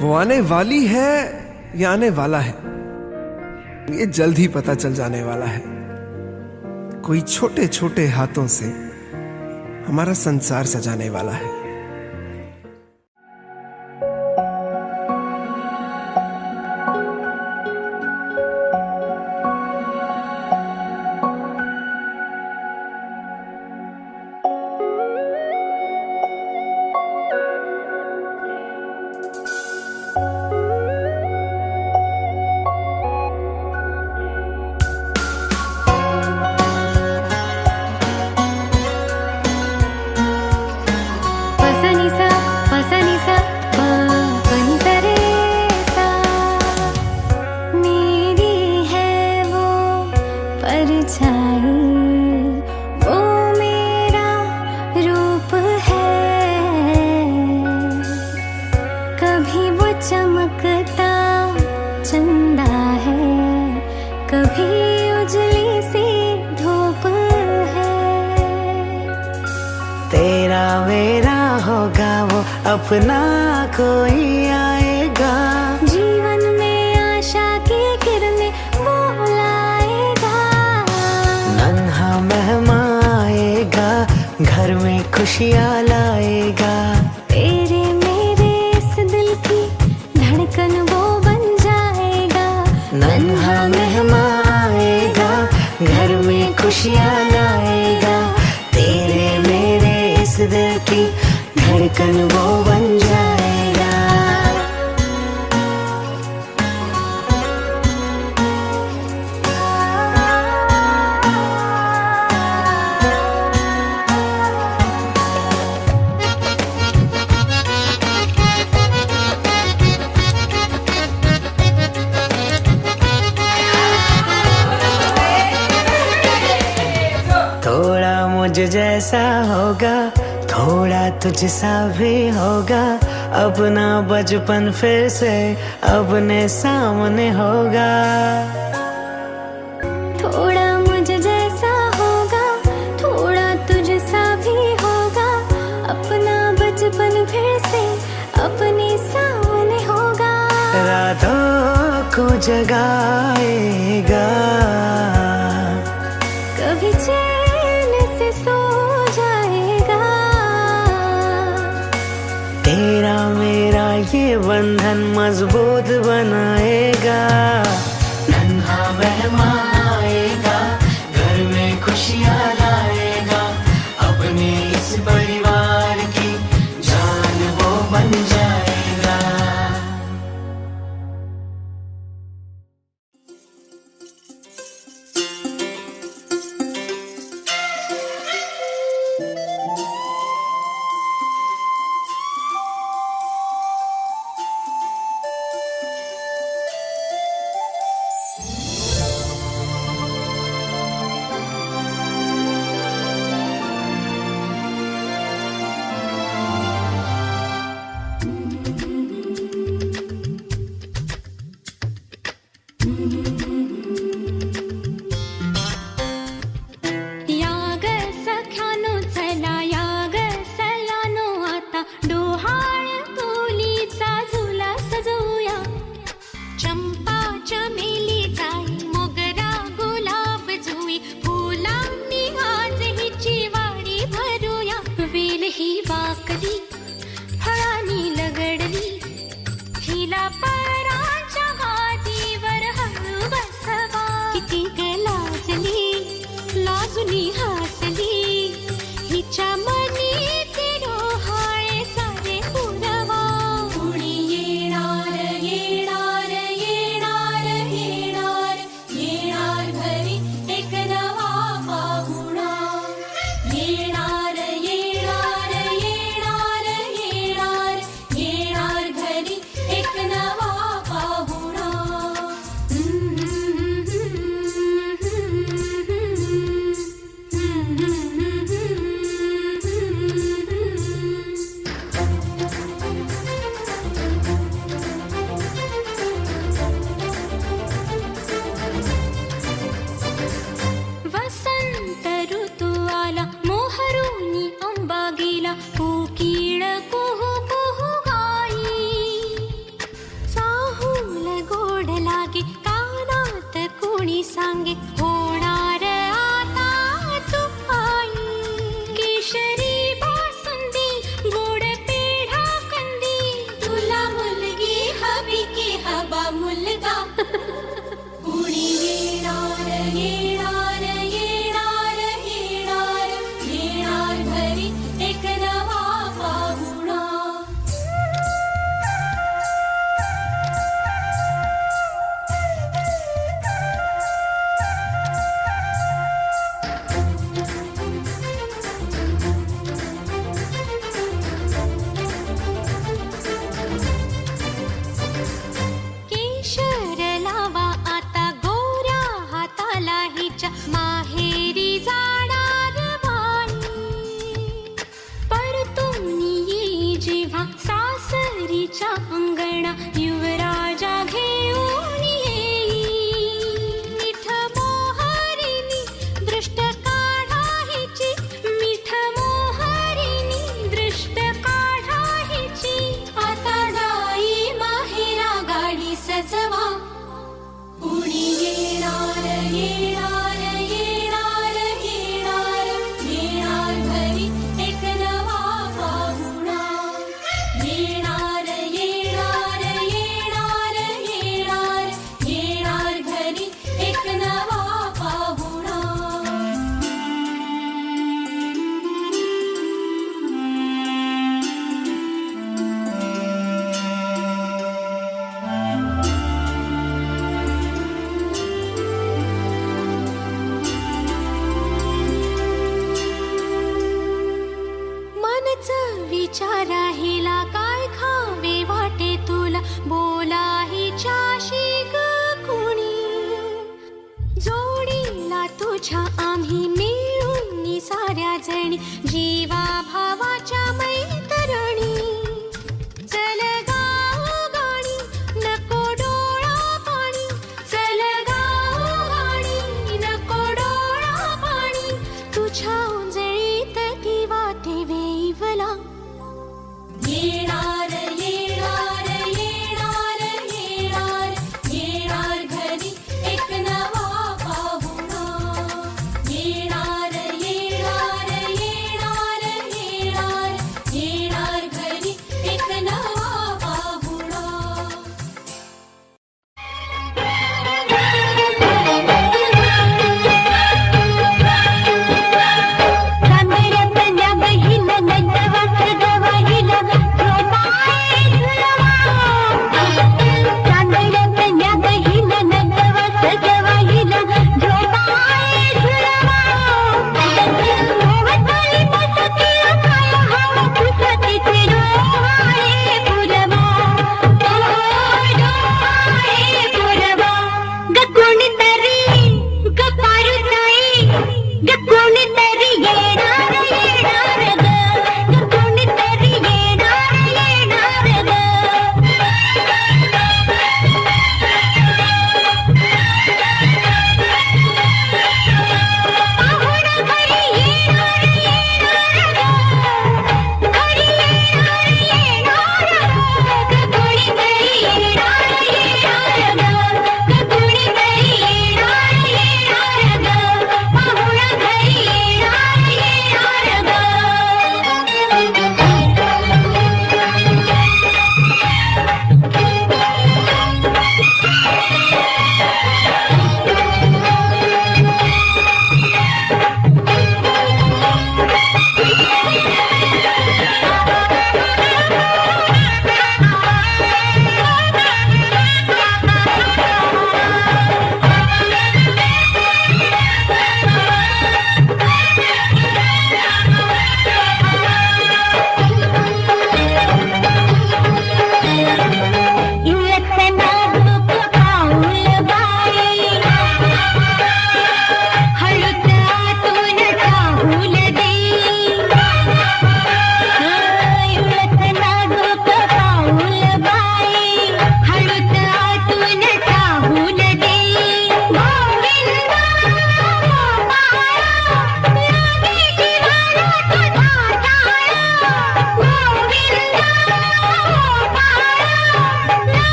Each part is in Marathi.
वो आने वाली है या आने वाला है, ये जल्द ही पता चल जाने वाला है। कोई छोटे छोटे हाथों से हमारा संसार सजाने वाला है। वो मेरा रूप है, कभी वो चमकता चंदा है, कभी उजली सी धूप है। तेरा मेरा होगा वो अपना कोई आएगा, जीवन में आशा की किरणें वो लाएगा। नन्हा मेहमान आएगा, घर में खुशियाँ लाएगा। तेरे मेरे इस दिल की धड़कन वो बन जाएगा। नन्हा मेहमान आएगा, घर में खुशियाँ लाएगा। तेरे मेरे इस दिल की धड़कन वो बन जाएगा। थोड़ा मुझ जैसा होगा, थोड़ा तुझसा भी होगा। अपना बचपन फिर से अपने सामने होगा। थोड़ा मुझ जैसा होगा, थोड़ा तुझसा भी होगा। अपना बचपन फिर से अपने सामने होगा। रातों को जगाएगा, कभी चैन से सो जाएगा। तेरा मेरा ये बंधन मजबूत बनाएगा। नन्हा मेहमान आएगा, घर में खुशियाँ लाएगा। अपने इस परिवार की जान वो बन जाएगा। फळांनी लगडली, हिला पराच्या गादीवर हळू लागे कानात कोणी सांगे होणार आता तू आई केशरी बासुंदी गोड पेढा कंदी तुला मुलगी हवी की हवा मुलगा कुणी येणार येणार येणार येणार येणार घरी एक नवा पाहुणा केशर लावा आता गोऱ्या हाताला हिच्या माहेरी जाणार बाई परतून येई जेव्हा सासरीच्या अंगणा युवराजा घेऊन येई मिठ मोहरिणी दृष्ट काढा हिची मिठ मोहरिणी दृष्ट काढा हिची आता जाई माहेरा गाडी सजवा कुणी येणार येणार येणार येणार येणार घरी एक नवा पाहुणा येणार येणार येणार येणार येणार घरी एक नवा पाहुणा मनच विचारा हिला काय खावे वाटे तुला बोला हिच्याशी ग कुणी जोडीला तुझ्या आम्ही मिळून साऱ्या जणी जीवा भावाच्या मैत्रिणी चल गाऊ गाणी नको डोळा पाणी चल गाऊ गाणी नको डोळा पाणी तुझ्या उंजळीत ती वाटे वेईवला येणार येणार येणार येणार येणार घरी एक नवा पाहुणा येणार येणार येणार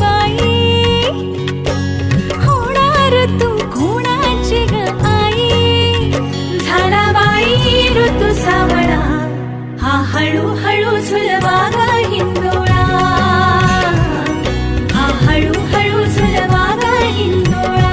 बाई होणार तू कोणाची ग आई झाडाबाई ऋतू सावळा हा हळूहळू झुलवा ग हिंदोळा हा हळूहळू झुलवा ग हिंदोळा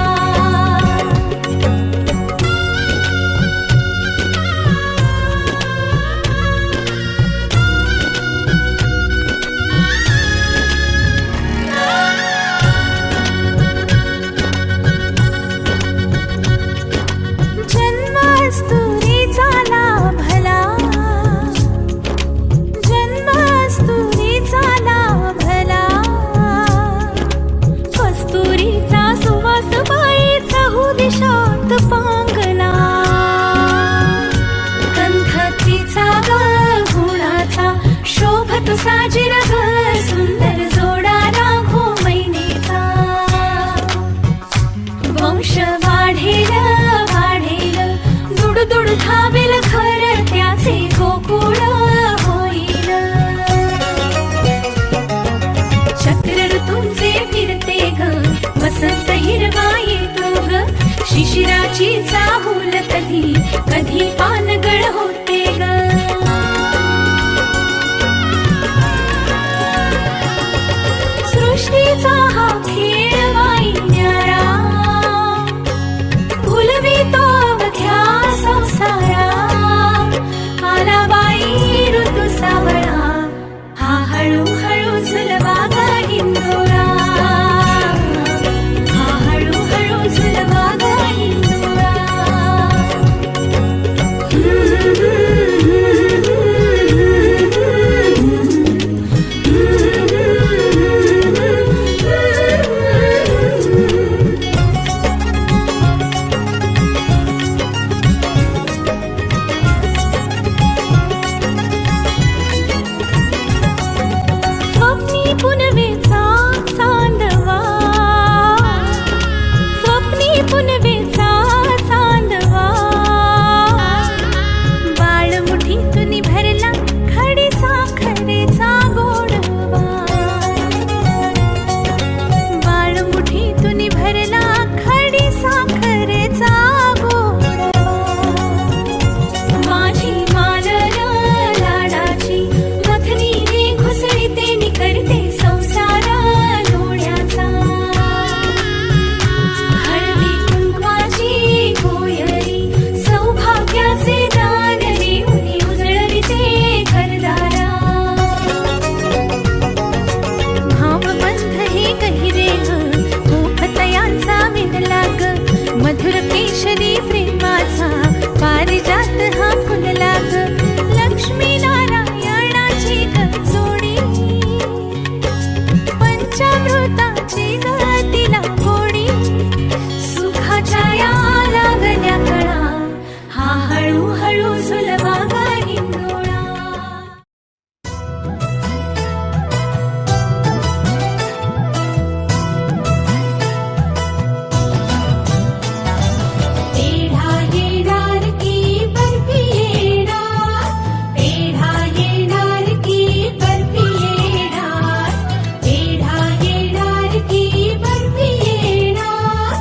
जन्मास्तुरीचा लाभला जन्मास्तुरीचा लाभला कस्तुरीचा सुवास बाईचा दिशात पांगला गंध तिचा ग गुणाचा शोभत साजिर ग सुंदर जोडा राघो मैनेचा वंश वाढेल दुड धावेल घर त्याचे गोकुळ होईल चक्र ऋतूंचे फिरते ग वसंत हिरवा येतो ग शिशिराची चाहूल कधी कधी पानगळ होते ग सृष्टीचा हा खेळ बाई न्यारा भुलवितो अवघ्या संसारा आला बाई ऋतू सावळा हा हळूहळू झुलवा ग हिंदोळा हा हळूहळू झुलवा ग हिंदोळा स्वप्नी पुनवेचा चांदवा स्वप्नी पुनवेचा चांदवा बाळ मुठीतून भरला खडी साखरेचा गोडवा बाळ मुठीतून भरला खडी साखरेचा गोडवा माझी मालर लाडाची मथनीने घुसळीते करते संसार लोण्याचा हळदी कुंकवाची कोयरी सौभाग्याचे दान देऊनी उजळविते घरदारा भावबंध हे गहिरे ग मोहतयांचा विणला ग मधुर केशरी प्रेमाचा पारिजात हा फुलला ग लक्ष्मी नारायणाची ग जोडी पंचामृताची गतीला गोडी सुखाच्या या लागल्या कळा हा हळूहळू झुलवा ग हिंदोळा पेढा येणार की बर्फी येणार पेढा येणार की बर्फी येणार पेढा येणार की बर्फी येणार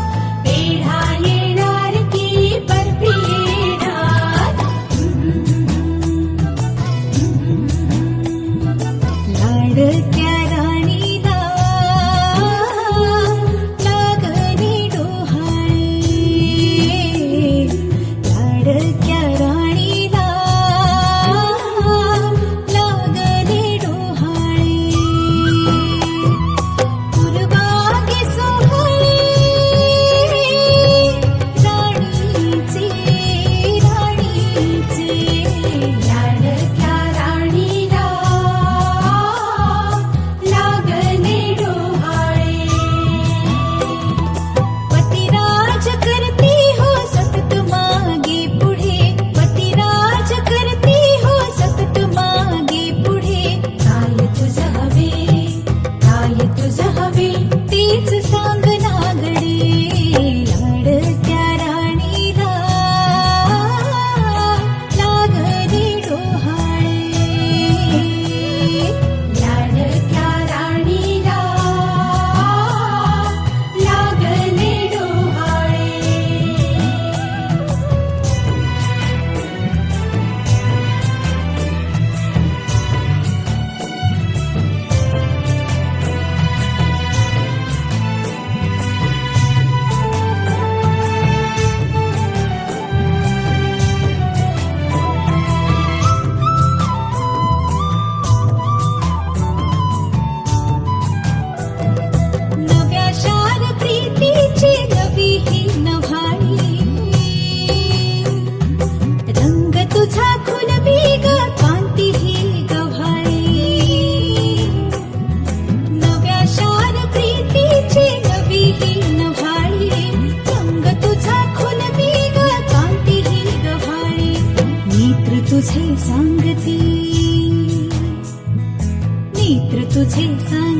पेढा येणार की बर्फी येणार तुझे सांगती नेत्र तुझे सांगती